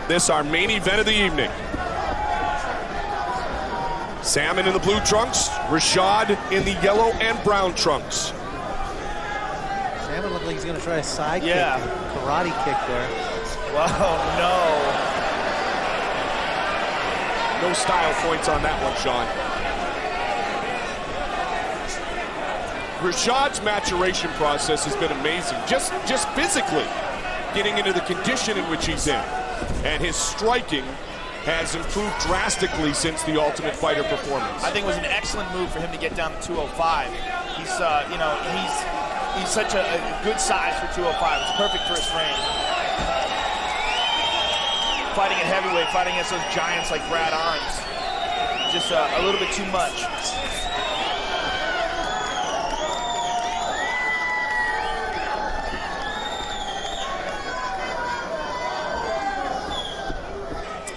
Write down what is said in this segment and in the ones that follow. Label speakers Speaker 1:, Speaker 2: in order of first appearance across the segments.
Speaker 1: this our main event of the evening. Salmon in the blue trunks, Rashad in the yellow and brown trunks.
Speaker 2: Salmon looks like he's going to try a side kick, karate kick there.
Speaker 3: Wow,
Speaker 1: No style points on that one, Sean. Rashad's maturation process has been amazing, just physically getting into the condition in which he's in. And his striking has improved drastically since the Ultimate Fighter performance.
Speaker 3: I think it was an excellent move for him to get down to 205. He's, he's such a good size for 205. It's perfect for his frame. Fighting at heavyweight, fighting against those giants like Brad Arms, just a little bit too much.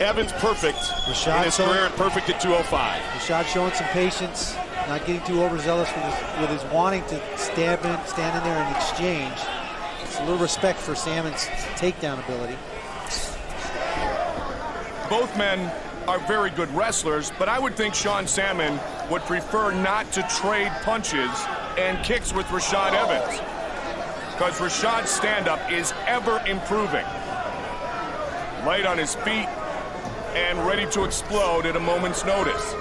Speaker 1: Evans perfect in his career and perfect at 205.
Speaker 2: Rashad showing some patience, not getting too overzealous with his wanting to stand in there and exchange. It's a little respect for Salmon's takedown ability.
Speaker 4: Both men are very good wrestlers, but I would think Sean Salmon would prefer not to trade punches and kicks with Rashad Evans, because Rashad's stand-up is ever improving. Light on his feet and ready to explode at a moment's notice.
Speaker 3: It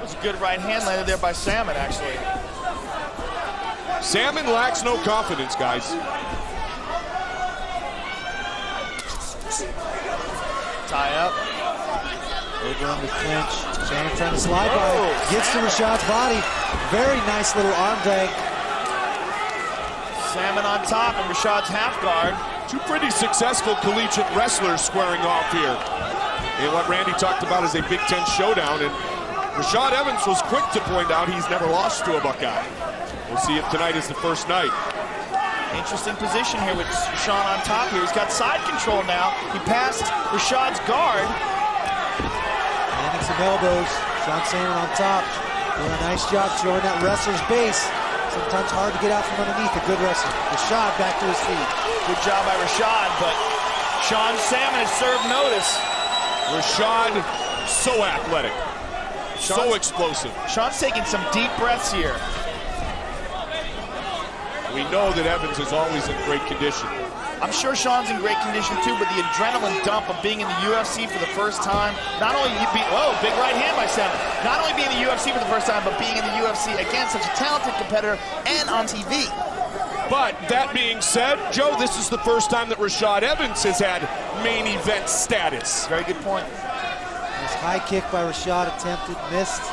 Speaker 3: was a good right hand landed there by Salmon, actually.
Speaker 1: Salmon lacks no confidence, guys.
Speaker 3: Tie up.
Speaker 2: Over on the clinch. Salmon trying to slide by. Gets to Rashad's body. Very nice little arm drag.
Speaker 3: Salmon on top and Rashad's half guard.
Speaker 1: Two pretty successful collegiate wrestlers squaring off here. And what Randy talked about is a Big Ten showdown, and Rashad Evans was quick to point out he's never lost to a Buckeye. We'll see if tonight is the first night.
Speaker 3: Interesting position here with Sean on top here. He's got side control now. He passed Rashad's guard.
Speaker 2: Landing some elbows. Sean Salmon on top. Doing a nice job showing that wrestler's base. Sometimes hard to get out from underneath a good wrestler. Rashad back to his feet.
Speaker 3: Good job by Rashad, but Sean Salmon has served notice.
Speaker 1: Rashad, so athletic, so explosive.
Speaker 3: Sean's taking some deep breaths here.
Speaker 1: We know that Evans is always in great condition.
Speaker 3: I'm sure Sean's in great condition too, but the adrenaline dump of being in the UFC for the first time, not only big right hand by Salmon, not only being in the UFC for the first time, but being in the UFC against such a talented competitor and on TV.
Speaker 1: But that being said, Joe, this is the first time that Rashad Evans has had main event status.
Speaker 3: Very good point.
Speaker 2: This high kick by Rashad attempted, missed.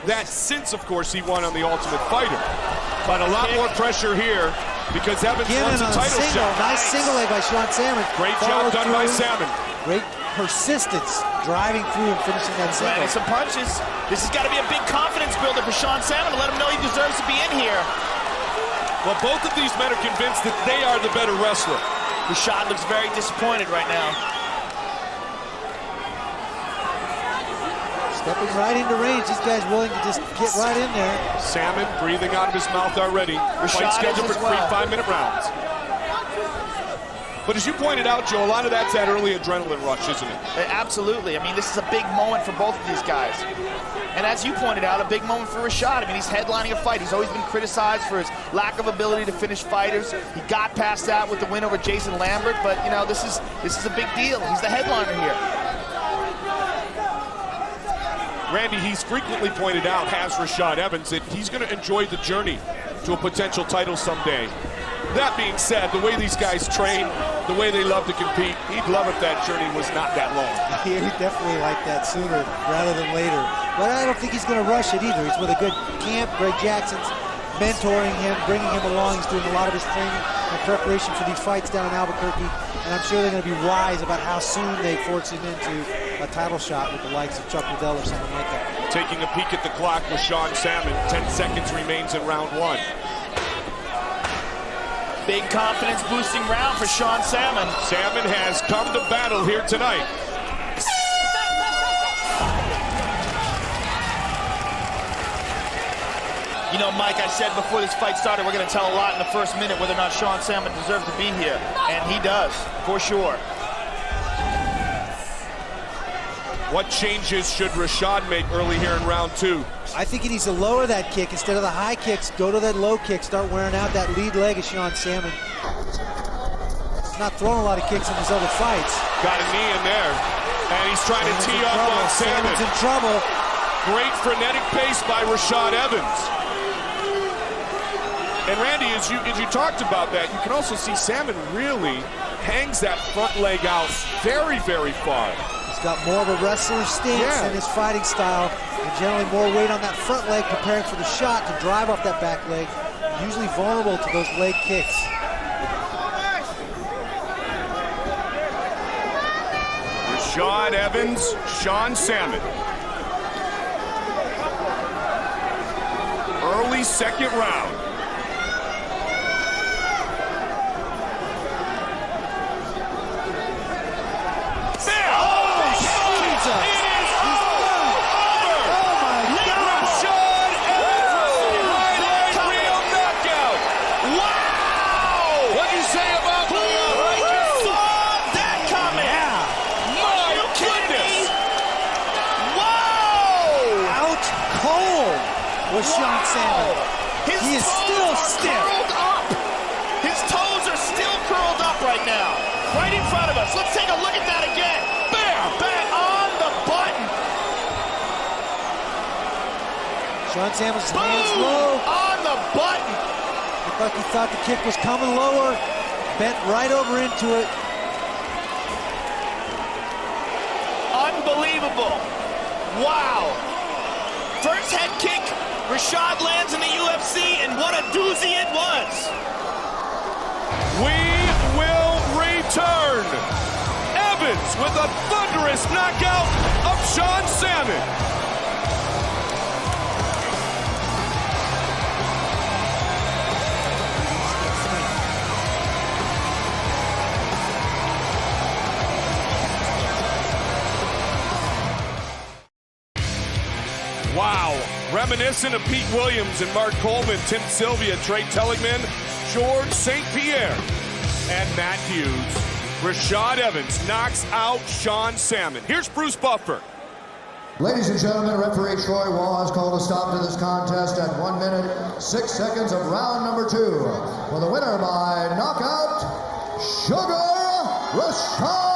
Speaker 1: That since, of course, he won on the Ultimate Fighter. But a lot more pressure here because Evans wants a title shot.
Speaker 2: Nice single leg by Sean Salmon.
Speaker 1: Great job done by Salmon.
Speaker 2: Great persistence, driving through and finishing that single.
Speaker 3: Landing some punches. This has got to be a big confidence builder for Sean Salmon to let him know he deserves to be in here.
Speaker 1: Well, both of these men are convinced that they are the better wrestler.
Speaker 3: Rashad looks very disappointed right now.
Speaker 2: Stepping right into range. These guys willing to just get right in there.
Speaker 1: Salmon breathing out of his mouth already. Fight scheduled for 3 5-minute rounds. But as you pointed out, Joe, a lot of that's that early adrenaline rush, isn't it?
Speaker 3: Absolutely. I mean, this is a big moment for both of these guys. And as you pointed out, a big moment for Rashad. I mean, he's headlining a fight. He's always been criticized for his lack of ability to finish fighters. He got past that with the win over Jason Lambert, but, you know, this is a big deal. He's the headliner here.
Speaker 1: Randy, he's frequently pointed out, has Rashad Evans, that he's going to enjoy the journey to a potential title someday. That being said, the way these guys train, the way they love to compete, he'd love if that journey was not that long.
Speaker 2: Yeah, he'd definitely like that sooner rather than later. But I don't think he's going to rush it either. He's with a good camp. Greg Jackson's mentoring him, bringing him along. He's doing a lot of his training and preparation for these fights down in Albuquerque. And I'm sure they're going to be wise about how soon they force him into a title shot with the likes of Chuck Liddell or something like that.
Speaker 1: Taking a peek at the clock with Sean Salmon. 10 seconds remains in round 1.
Speaker 3: Big confidence boosting round for Sean Salmon.
Speaker 1: Salmon has come to battle here tonight.
Speaker 3: You know, Mike, I said before this fight started, we're going to tell a lot in the first minute whether or not Sean Salmon deserves to be here. And he does, for sure.
Speaker 1: What changes should Rashad make early here in round 2?
Speaker 2: I think he needs to lower that kick. Instead of the high kicks, go to that low kick. Start wearing out that lead leg of Sean Salmon. He's not throwing a lot of kicks in his other fights.
Speaker 1: Got a knee in there. And he's trying to tee up on Salmon.
Speaker 2: Salmon's in trouble.
Speaker 1: Great frenetic pace by Rashad Evans. And Randy, as you talked about that, you can also see Salmon really hangs that front leg out very, very far.
Speaker 2: He's got more of a wrestler stance in his fighting style, and generally more weight on that front leg preparing for the shot to drive off that back leg. Usually vulnerable to those leg kicks.
Speaker 4: Rashad Evans, Sean Salmon. Early second round.
Speaker 2: Was Sean Salmon. He is still stiff.
Speaker 3: Curled up. His toes are still curled up right now. Right in front of us. Let's take a look at that again. Bam! Bam! On the button.
Speaker 2: Sean Salmon's hands low.
Speaker 3: On the button.
Speaker 2: Looked like he thought the kick was coming lower. Bent right over into it.
Speaker 3: Unbelievable. Wow. First head kick Rashad lands in the UFC, and what a doozy it was.
Speaker 1: We will return. Evans with a thunderous knockout of Sean Salmon. Wow. Reminiscent of Pete Williams and Mark Coleman, Tim Sylvia, Trey Telligman, George St. Pierre, and Matt Hughes. Rashad Evans knocks out Sean Salmon. Here's Bruce Buffer.
Speaker 5: Ladies and gentlemen, referee Troy Wall has called a stop to this contest at 1 minute, 6 seconds of round number 2. For the winner by knockout, Sugar Rashad